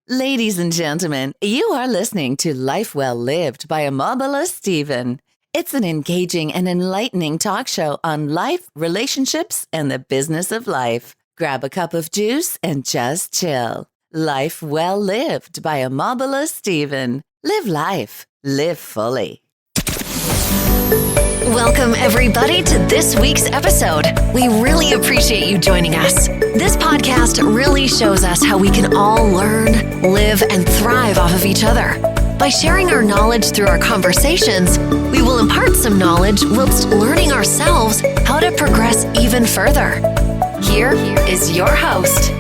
Ladies and gentlemen, you are listening to Life Well Lived by Omobola Stephen. It's an engaging and enlightening talk show on life, relationships, and the business of life. Grab a cup of juice and just chill. Life Well Lived by Omobola Stephen. Live life. Live fully. Welcome, everybody, to this week's episode. We really appreciate you joining us. This podcast really shows us how we can all learn, live, and thrive off of each other. By sharing our knowledge through our conversations, we will impart some knowledge whilst learning ourselves how to progress even further. Here is your host.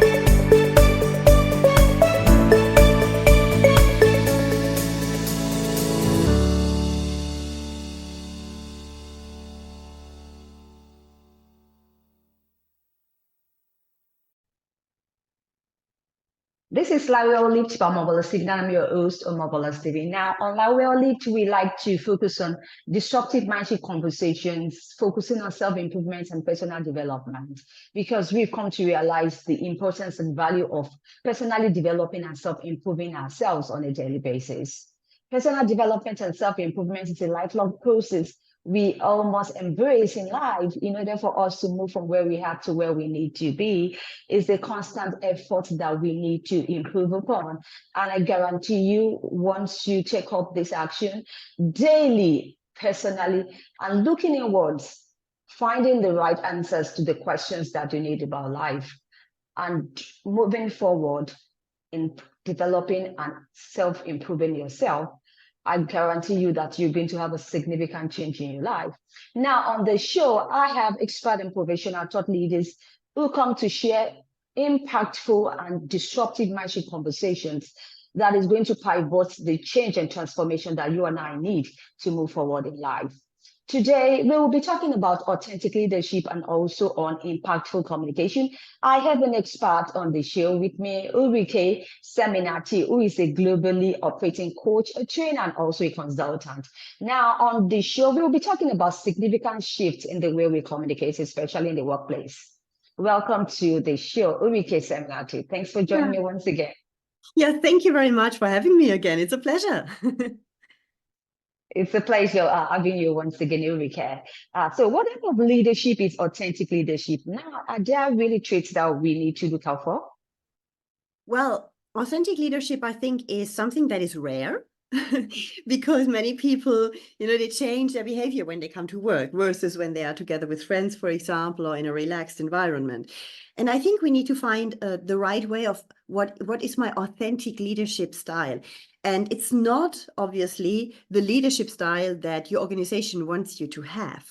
This is Life Well Lived by Omobola Stephen. I'm your host, Omobola Stephen. Now, on Life Well Lived, we like to focus on disruptive mindset conversations, focusing on self-improvement and personal development, because we've come to realize the importance and value of personally developing and self-improving ourselves on a daily basis. Personal development and self-improvement is a lifelong process we all must embrace in life in order for us to move from where we are to where we need to be. Is the constant effort that we need to improve upon. And I guarantee you, once you take up this action daily, personally, and looking inwards, finding the right answers to the questions that you need about life, and moving forward in developing and self-improving yourself, I guarantee you that you're going to have a significant change in your life. Now, on the show, I have expert and professional thought leaders who come to share impactful and disruptive mindset conversations that is going to pivot the change and transformation that you and I need to move forward in life. Today, we will be talking about authentic leadership and also on impactful communication. I have an expert on the show with me, Ulrike Seminati, who is a globally operating coach, a trainer, and also a consultant. Now, on the show, we will be talking about significant shifts in the way we communicate, especially in the workplace. Welcome to the show, Ulrike Seminati. Thanks for joining me once again. Yeah, thank you very much for having me again. It's a pleasure. It's a pleasure having you once again, Ulrike. So what type of leadership is authentic leadership? Now, are there really traits that we need to look out for? Well, authentic leadership, I think, is something that is rare because many people, they change their behavior when they come to work versus when they are together with friends, for example, or in a relaxed environment. And I think we need to find the right way of what is my authentic leadership style. And it's not obviously the leadership style that your organization wants you to have.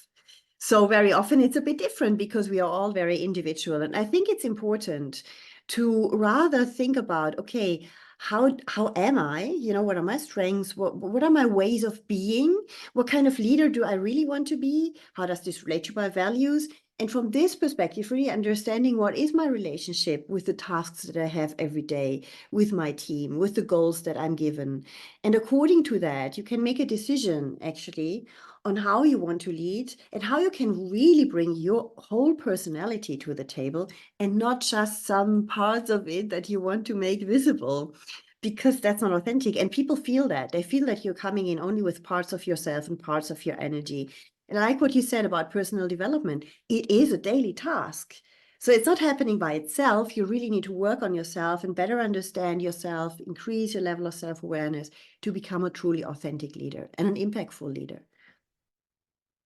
So very often it's a bit different because we are all very individual. And I think it's important to rather think about, okay, how am I? What are my strengths? What are my ways of being? What kind of leader do I really want to be? How does this relate to my values? And from this perspective, really understanding what is my relationship with the tasks that I have every day, with my team, with the goals that I'm given. And according to that, you can make a decision actually on how you want to lead and how you can really bring your whole personality to the table and not just some parts of it that you want to make visible, because that's not authentic. And people feel that. They feel that you're coming in only with parts of yourself and parts of your energy. And I like what you said about personal development. It is a daily task. So it's not happening by itself. You really need to work on yourself and better understand yourself, increase your level of self-awareness to become a truly authentic leader and an impactful leader.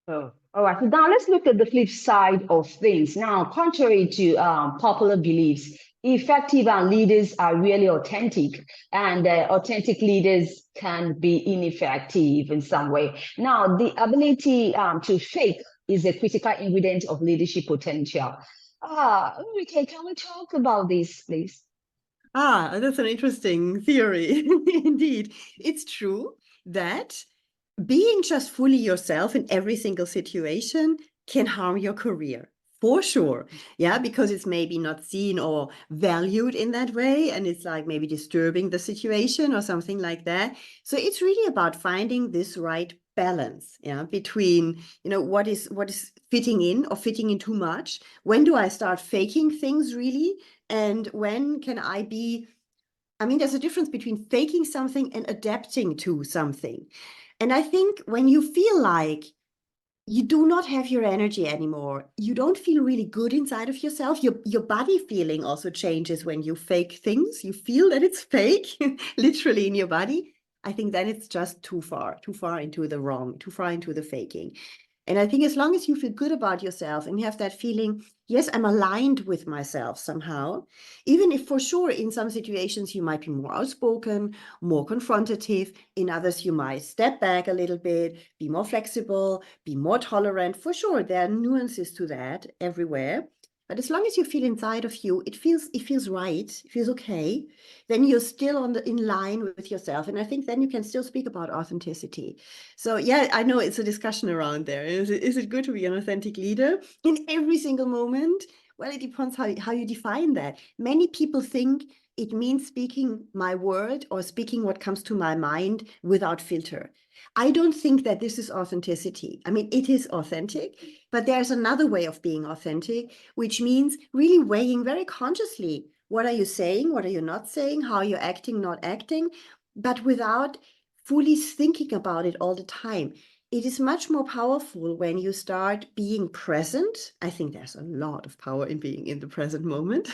Oh, all right. So now let's look at the flip side of things. Now, contrary to popular beliefs, effective leaders are really authentic, and authentic leaders can be ineffective in some way. Now, the ability to fake is a critical ingredient of leadership potential. Okay, can we talk about this, please? That's an interesting theory. Indeed, it's true that being just fully yourself in every single situation can harm your career. For sure. Yeah, because it's maybe not seen or valued in that way. And it's like maybe disturbing the situation or something like that. So it's really about finding this right balance, between, what is fitting in or fitting in too much. When do I start faking things really? And when can I be I mean, there's a difference between faking something and adapting to something. And I think when you feel like you do not have your energy anymore, you don't feel really good inside of yourself, your body feeling also changes when you fake things. You feel that it's fake, literally in your body. I think then it's just too far into the wrong, too far into the faking. And I think as long as you feel good about yourself and you have that feeling, yes, I'm aligned with myself somehow, even if for sure in some situations you might be more outspoken, more confrontative, in others you might step back a little bit, be more flexible, be more tolerant. For sure, there are nuances to that everywhere. But as long as you feel inside of you, it feels right, it feels okay, then you're still in line with yourself. And I think then you can still speak about authenticity. So yeah, I know it's a discussion around there. Is it good to be an authentic leader in every single moment? Well, it depends how you define that. Many people think it means speaking my word or speaking what comes to my mind without filter. I don't think that this is authenticity. I mean, it is authentic, but there's another way of being authentic, which means really weighing very consciously. What are you saying? What are you not saying? How are you acting, not acting? But without fully thinking about it all the time. It is much more powerful when you start being present. I think there's a lot of power in being in the present moment.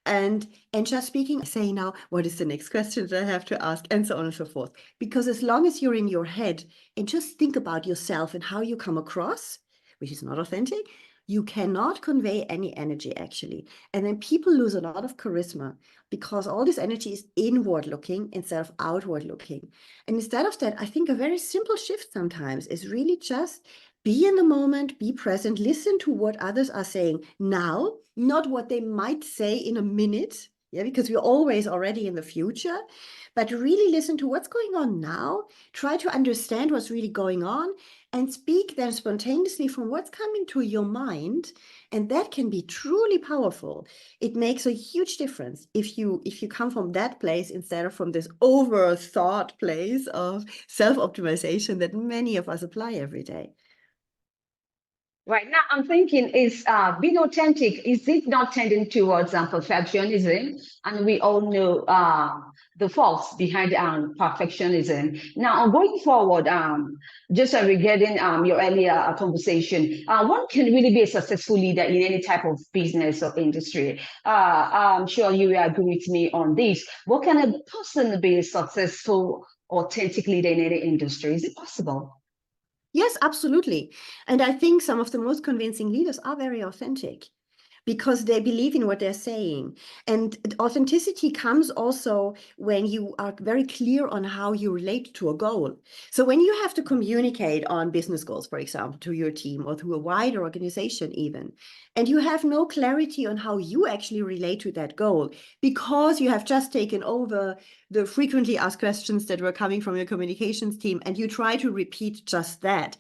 and just speaking, saying now, what is the next question that I have to ask, and so on and so forth. Because as long as you're in your head and just think about yourself and how you come across, which is not authentic, you cannot convey any energy actually. And then people lose a lot of charisma because all this energy is inward looking instead of outward looking. And instead of that, I think a very simple shift sometimes is really just be in the moment, be present, listen to what others are saying now, not what they might say in a minute. Yeah, because we're always already in the future, but really listen to what's going on now, try to understand what's really going on, and speak then spontaneously from what's coming to your mind. And that can be truly powerful. It makes a huge difference if you come from that place instead of from this overthought place of self-optimization that many of us apply every day. Right now, I'm thinking, is being authentic, is it not tending towards perfectionism? And we all know the faults behind perfectionism. Now, going forward, just regarding your earlier conversation, one can really be a successful leader in any type of business or industry. I'm sure you will agree with me on this. What can a person be a successful, authentic leader in any industry? Is it possible? Yes, absolutely. And I think some of the most convincing leaders are very authentic because they believe in what they're saying. And authenticity comes also when you are very clear on how you relate to a goal. So when you have to communicate on business goals, for example, to your team or to a wider organization even, and you have no clarity on how you actually relate to that goal because you have just taken over the frequently asked questions that were coming from your communications team and you try to repeat just that,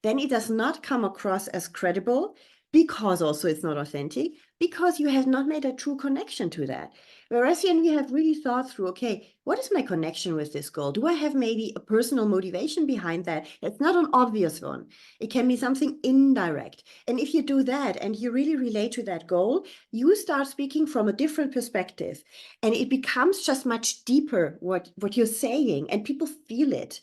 then it does not come across as credible, because also it's not authentic, because you have not made a true connection to that. Whereas when we have really thought through, okay, what is my connection with this goal? Do I have maybe a personal motivation behind that? It's not an obvious one. It can be something indirect. And if you do that and you really relate to that goal, you start speaking from a different perspective. And it becomes just much deeper what you're saying, and people feel it.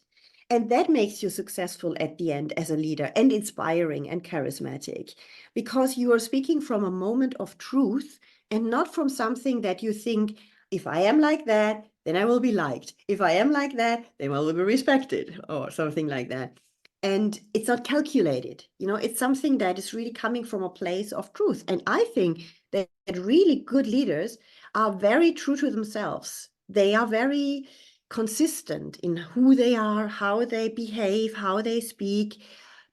And that makes you successful at the end as a leader, and inspiring and charismatic, because you are speaking from a moment of truth and not from something that you think, if I am like that, then I will be liked. If I am like that, then I will be respected, or something like that. And it's not calculated. It's something that is really coming from a place of truth. And I think that really good leaders are very true to themselves. They are very consistent in who they are, how they behave, how they speak,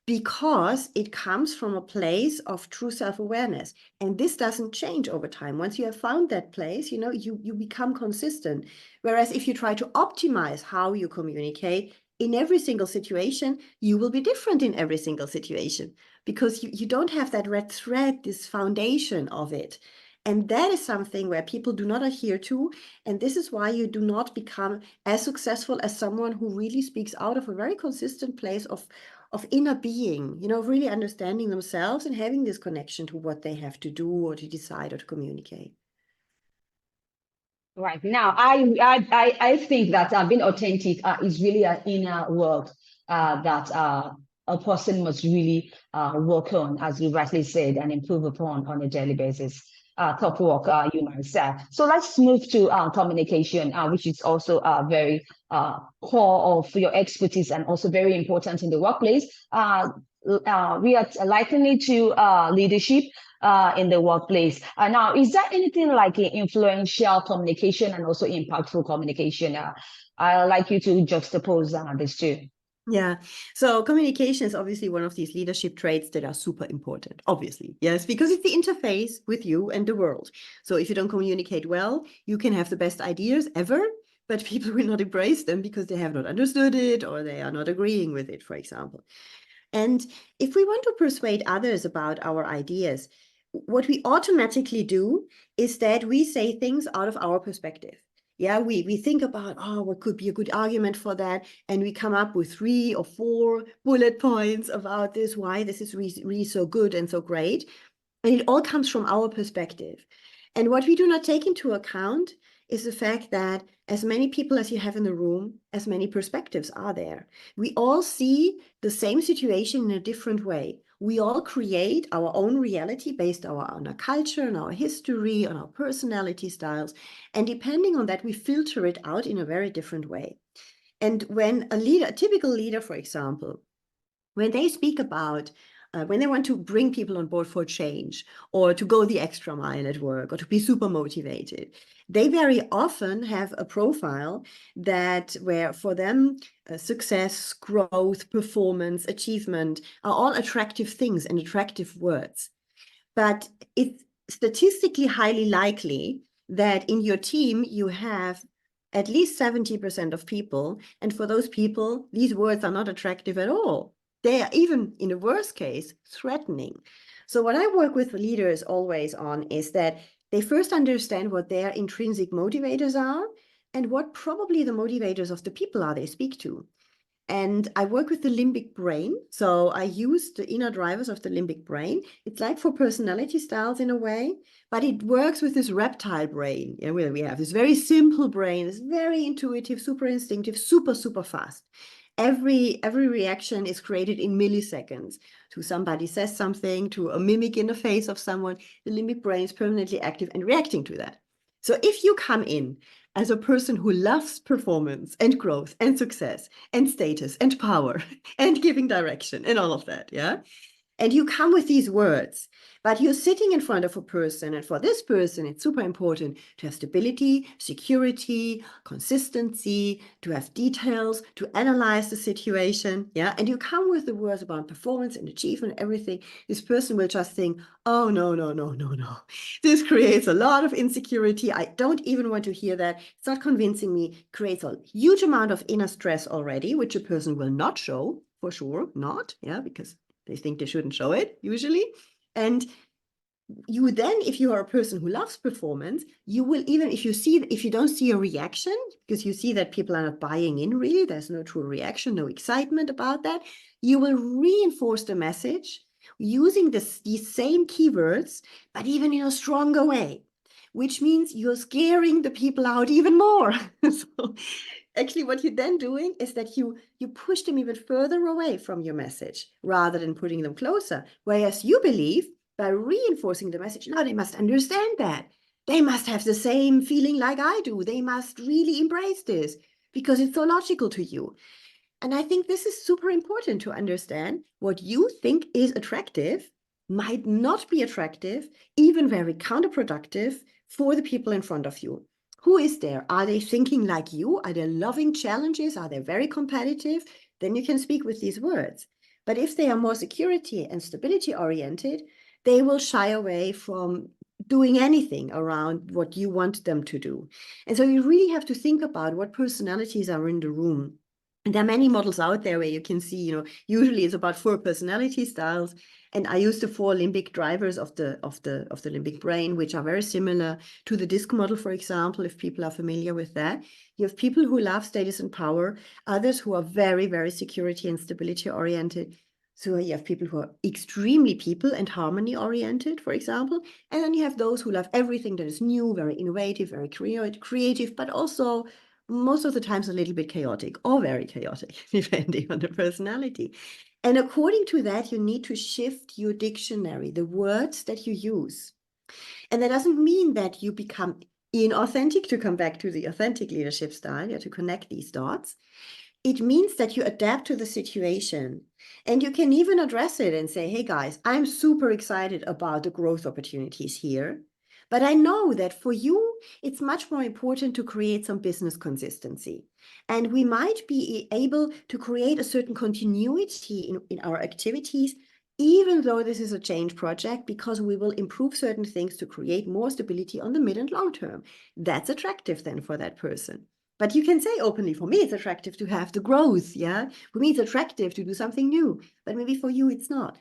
because it comes from a place of true self-awareness. And this doesn't change over time. Once you have found that place, you become consistent. Whereas if you try to optimize how you communicate in every single situation, you will be different in every single situation, because you don't have that red thread, this foundation of it. And that is something where people do not adhere to. And this is why you do not become as successful as someone who really speaks out of a very consistent place of inner being, really understanding themselves and having this connection to what they have to do or to decide or to communicate. Right now, I think that being authentic is really an inner work that a person must really work on, as you rightly said, and improve upon on a daily basis. Top work, you might say. So let's move to communication, which is also very core of your expertise and also very important in the workplace. We are likening to leadership in the workplace. Now, is there anything like influential communication and also impactful communication? I'd like you to juxtapose these two. Yeah. So communication is obviously one of these leadership traits that are super important, obviously. Yes, because it's the interface with you and the world. So if you don't communicate well, you can have the best ideas ever, but people will not embrace them because they have not understood it or they are not agreeing with it, for example. And if we want to persuade others about our ideas, what we automatically do is that we say things out of our perspective. Yeah, we think about, oh, what could be a good argument for that? And we come up with 3 or 4 bullet points about this, why this is really so good and so great. And it all comes from our perspective. And what we do not take into account is the fact that as many people as you have in the room, as many perspectives are there. We all see the same situation in a different way. We all create our own reality based on our culture, on our history, on our personality styles. And depending on that, we filter it out in a very different way. And when a typical leader, for example, when they speak about when they want to bring people on board for change or to go the extra mile at work or to be super motivated, they very often have a profile that where for them success, growth, performance, achievement are all attractive things and attractive words. But it's statistically highly likely that in your team you have at least 70% of people, and for those people, these words are not attractive at all. They are, even in the worst case, threatening. So what I work with leaders always on is that they first understand what their intrinsic motivators are and what probably the motivators of the people are they speak to. And I work with the limbic brain. So I use the inner drivers of the limbic brain. It's like for personality styles in a way, but it works with this reptile brain. Yeah, where we have this very simple brain, it's very intuitive, super instinctive, super, super fast. Every reaction is created in milliseconds. To somebody says something, to a mimic in the face of someone, the limbic brain is permanently active and reacting to that. So if you come in as a person who loves performance and growth and success and status and power and giving direction and all of that, yeah, and you come with these words, but you're sitting in front of a person, and for this person, it's super important to have stability, security, consistency, to have details, to analyze the situation, yeah, and you come with the words about performance and achievement, everything. This person will just think, oh, no, no, no, no, no. This creates a lot of insecurity. I don't even want to hear that. It's not convincing me. It creates a huge amount of inner stress already, which a person will not show, for sure, not, yeah, because they think they shouldn't show it usually. And you then, if you are a person who loves performance, you will, even if you don't see a reaction, because you see that people are not buying in really, there's no true reaction, no excitement about that, you will reinforce the message using these same keywords, but even in a stronger way, which means you're scaring the people out even more. So actually what you're then doing is that you push them even further away from your message rather than putting them closer. Whereas you believe by reinforcing the message, now they must understand that. They must have the same feeling like I do. They must really embrace this because it's so logical to you. And I think this is super important to understand. What you think is attractive might not be attractive, even very counterproductive for the people in front of you. Who is there? Are they thinking like you? Are they loving challenges? Are they very competitive? Then you can speak with these words. But if they are more security and stability oriented, they will shy away from doing anything around what you want them to do. And so you really have to think about what personalities are in the room. And there are many models out there where you can see, usually it's about 4 personality styles. And I use the 4 limbic drivers of the limbic brain, which are very similar to the DISC model, for example, if people are familiar with that. You have people who love status and power, others who are very, very security and stability oriented, So you have people who are extremely people and harmony oriented, for example, and then you have those who love everything that is new, very innovative, very creative, but also most of the times a little bit chaotic or very chaotic, depending on the personality. And according to that, you need to shift your dictionary, the words that you use. And that doesn't mean that you become inauthentic, to come back to the authentic leadership style, to connect these dots. It means that you adapt to the situation, and you can even address it and say, hey guys, I'm super excited about the growth opportunities here, but I know that for you, it's much more important to create some business consistency. And we might be able to create a certain continuity in our activities, even though this is a change project, because we will improve certain things to create more stability on the mid and long term. That's attractive then for that person. But you can say openly, for me, it's attractive to have the growth. Yeah. For me, it's attractive to do something new, but maybe for you, it's not.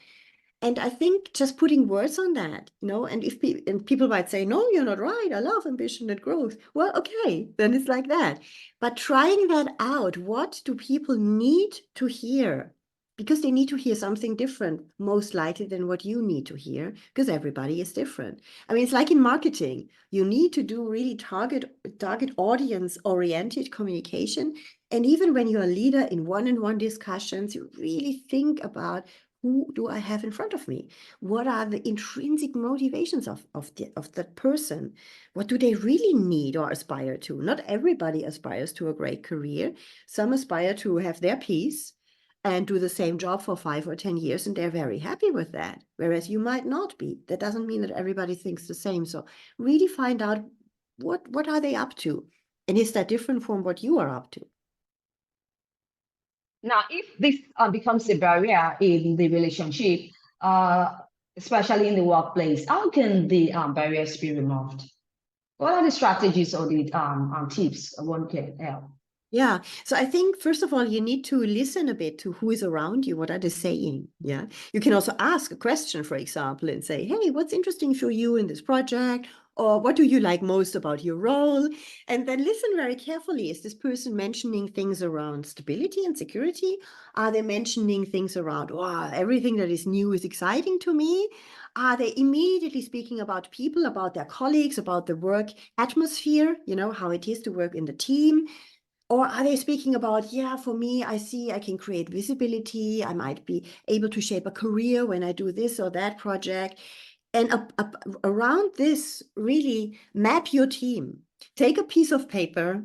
And I think just putting words on that, and if people might say, no, you're not right. I love ambition and growth. Well, okay, then it's like that. But trying that out, what do people need to hear? Because they need to hear something different, most likely than what you need to hear, because everybody is different. I mean, it's like in marketing. You need to do really target audience oriented communication. And even when you're a leader in one-on-one discussions, you really think about, who do I have in front of me? What are the intrinsic motivations of that person? What do they really need or aspire to? Not everybody aspires to a great career. Some aspire to have their peace and do the same job for 5 or 10 years, and they're very happy with that, whereas you might not be. That doesn't mean that everybody thinks the same. So really find out what are they up to? And is that different from what you are up to? Now, if this becomes a barrier in the relationship, especially in the workplace, how can the barriers be removed? What are the strategies or the tips one can help? Yeah. So I think, first of all, you need to listen a bit to who is around you. What are they saying? Yeah. You can also ask a question, for example, and say, hey, what's interesting for you in this project? Or what do you like most about your role? And then listen very carefully. Is this person mentioning things around stability and security? Are they mentioning things around, wow, everything that is new is exciting to me? Are they immediately speaking about people, about their colleagues, about the work atmosphere, how it is to work in the team? Or are they speaking about, yeah, for me, I see I can create visibility. I might be able to shape a career when I do this or that project. And around this, really map your team. Take a piece of paper,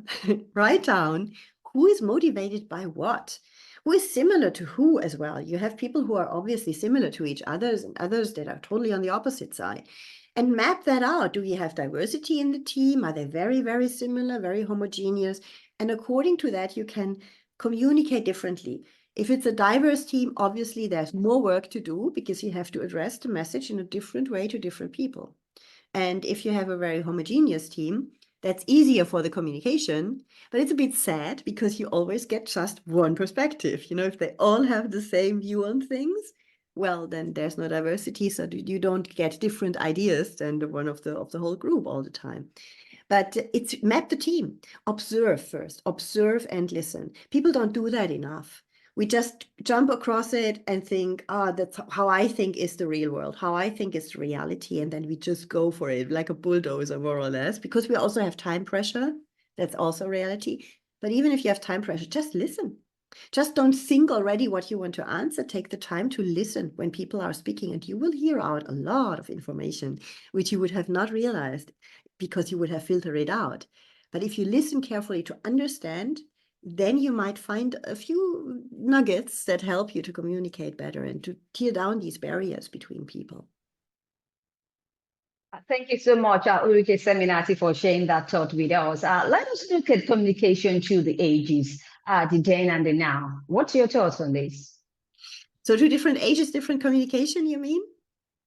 write down who is motivated by what, who is similar to who as well. You have people who are obviously similar to each other and others that are totally on the opposite side. And map that out. Do we have diversity in the team? Are they very, very similar, very homogeneous? And according to that, you can communicate differently. If it's a diverse team, obviously there's more work to do because you have to address the message in a different way to different people. And if you have a very homogeneous team, that's easier for the communication, but it's a bit sad because you always get just one perspective. If they all have the same view on things, well, then there's no diversity, so you don't get different ideas than the one of the whole group all the time. But it's map the team. Observe first. Observe and listen. People don't do that enough. We just jump across it and think, that's how I think is the real world, how I think is reality. And then we just go for it like a bulldozer, more or less, because we also have time pressure. That's also reality. But even if you have time pressure, just listen. Just don't think already what you want to answer. Take the time to listen when people are speaking, and you will hear out a lot of information which you would have not realized because you would have filtered it out. But if you listen carefully to understand, then you might find a few nuggets that help you to communicate better and to tear down these barriers between people. Thank you so much, Ulrike Seminati, for sharing that thought with us. Let us look at communication through the ages, the then and the now. What's your thoughts on this? So 2 different ages, different communication, you mean?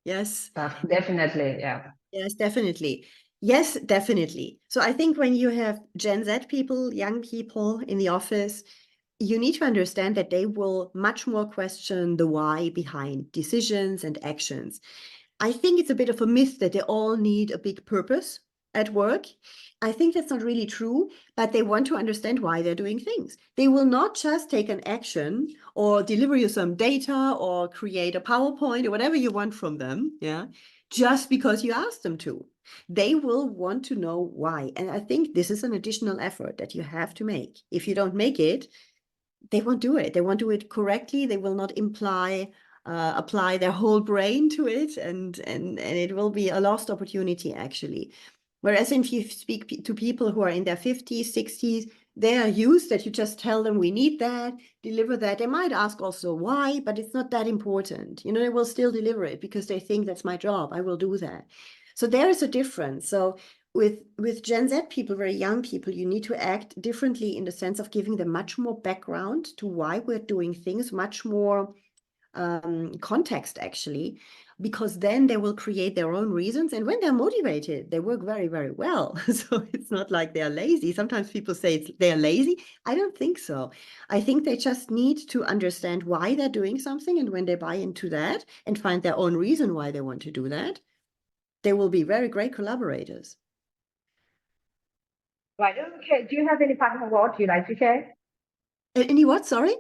Yes. Definitely, yeah. Yes, definitely. Yes, definitely. So I think when you have Gen Z people, young people in the office, you need to understand that they will much more question the why behind decisions and actions. I think it's a bit of a myth that they all need a big purpose. at work. I think that's not really true, but they want to understand why they're doing things. They will not just take an action or deliver you some data or create a PowerPoint or whatever you want from them, yeah, just because you ask them to. They will want to know why. And I think this is an additional effort that you have to make. If you don't make it, they won't do it. They won't do it correctly. They will not apply their whole brain to it, and it will be a lost opportunity, actually. Whereas if you speak to people who are in their 50s, 60s, they are used that you just tell them, we need that, deliver that. They might ask also why, but it's not that important. They will still deliver it because they think that's my job. I will do that. So there is a difference. So with Gen Z people, very young people, you need to act differently in the sense of giving them much more background to why we're doing things, much more context, actually, because then they will create their own reasons. And when they're motivated, they work very, very well. So it's not like they're lazy. Sometimes people say they're lazy. I don't think so. I think they just need to understand why they're doing something. And when they buy into that and find their own reason why they want to do that, they will be very great collaborators. Right. Okay. Do you have any parting word you'd like to share? Any what? Sorry?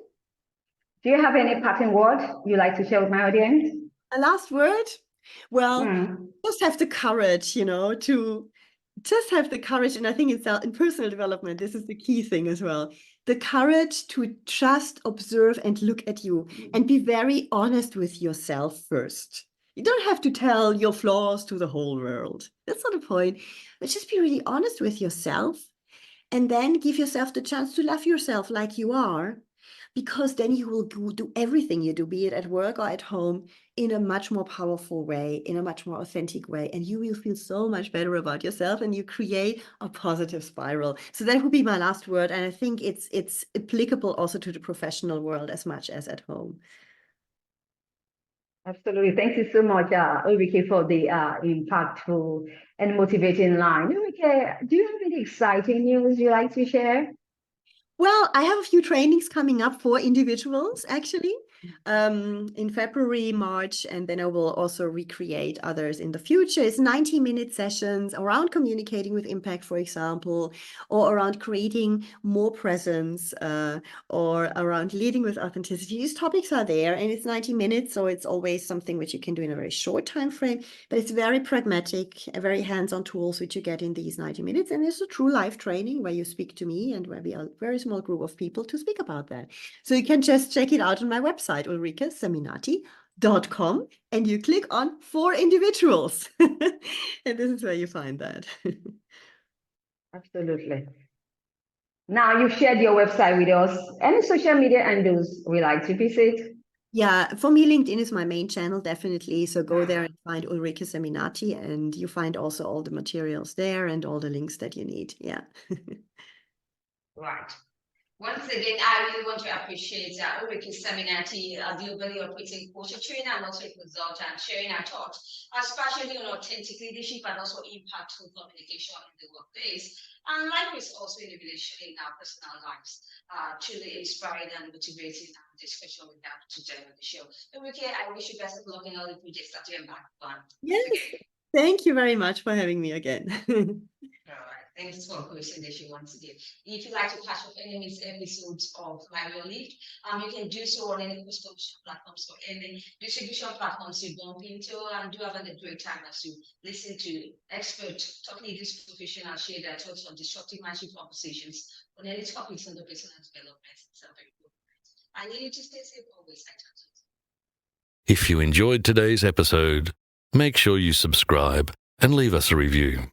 Do you have any parting word you'd like to share with my audience? A last word? Well, just have the courage, to just have the courage. And I think it's in personal development, this is the key thing as well. The courage to just observe and look at you and be very honest with yourself first. You don't have to tell your flaws to the whole world. That's not the point. But just be really honest with yourself, and then give yourself the chance to love yourself like you are, because then you will do everything you do, be it at work or at home, in a much more powerful way, in a much more authentic way. And you will feel so much better about yourself, and you create a positive spiral. So that would be my last word. And I think it's applicable also to the professional world as much as at home. Absolutely. Thank you so much, Ulrike, for the impactful and motivating line. Ulrike, do you have any exciting news you'd like to share? Well, I have a few trainings coming up for individuals, actually, in February, March, and then I will also recreate others in the future. It's 90-minute sessions around communicating with impact, for example, or around creating more presence, or around leading with authenticity. These topics are there, and it's 90 minutes, so it's always something which you can do in a very short time frame, but it's very pragmatic, very hands-on tools which you get in these 90 minutes. And it's a true live training where you speak to me and where we are a very small group of people to speak about that. So you can just check it out on my website, ulrikeseminati.com, and you click on For Individuals. And this is where you find that. Absolutely. Now you've shared your website with us. Any social media handles we like to visit? Yeah, for me, LinkedIn is my main channel, definitely. So go there and find Ulrike Seminati, and you find also all the materials there and all the links that you need. Yeah. Right. Once again, I really want to appreciate Ulrike Seminati, a globally operating coach, a trainer, and also a consultant, sharing our thoughts, especially on authentic leadership and also impactful communication in the workplace. And likewise, also innovation in our personal lives. Truly inspiring and motivating discussion we have today on the show. Ulrike, I wish you best of luck in all the projects that you're embarked on. Yes. Thank you very much for having me again. All right. Thanks for hosting the show once again. If you'd like to catch up any episodes of My Real Lead, you can do so on any distribution platforms or any distribution platforms you bump into, and do have a great time as you listen to expert top leaders, professionals share their thoughts on disruptive mindset conversations on any topics in the personal development and self-improvement. I need you to stay safe always. If you enjoyed today's episode, make sure you subscribe and leave us a review.